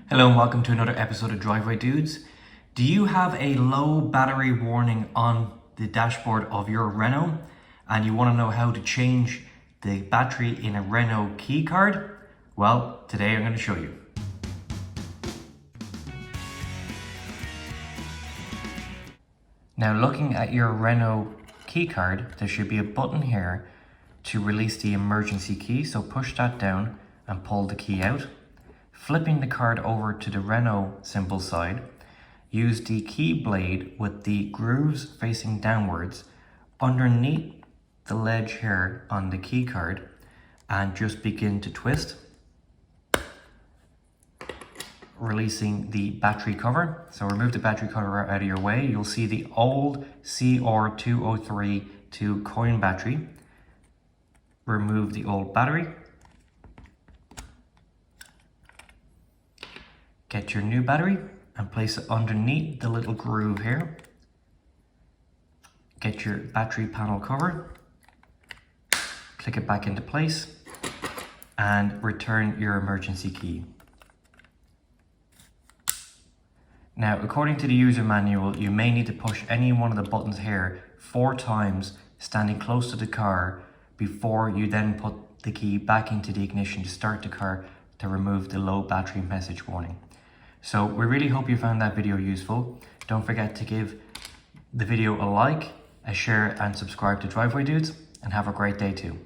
Hello and welcome to another episode of Driveway Dudes. Do you have a low battery warning on the dashboard of your Renault and you want to know how to change the battery in a Renault key card? Well, today I'm going to show you. Now, looking at your Renault key card, there should be a button here to release the emergency key. So push that down and pull the key out. Flipping the card over to the Renault symbol side, use the key blade with the grooves facing downwards underneath the ledge here on the key card and just begin to twist, releasing the battery cover. So remove the battery cover out of your way. You'll see the old CR2032 coin battery. Remove the old battery. Get your new battery and place it underneath the little groove here. Get your battery panel cover, click it back into place and return your emergency key. Now, according to the user manual, you may need to push any one of the buttons here 4 times standing close to the car before you then put the key back into the ignition to start the car to remove the low battery message warning. So we really hope you found that video useful. Don't forget to give the video a like, a share and subscribe to Driveway Dudes, and have a great day too.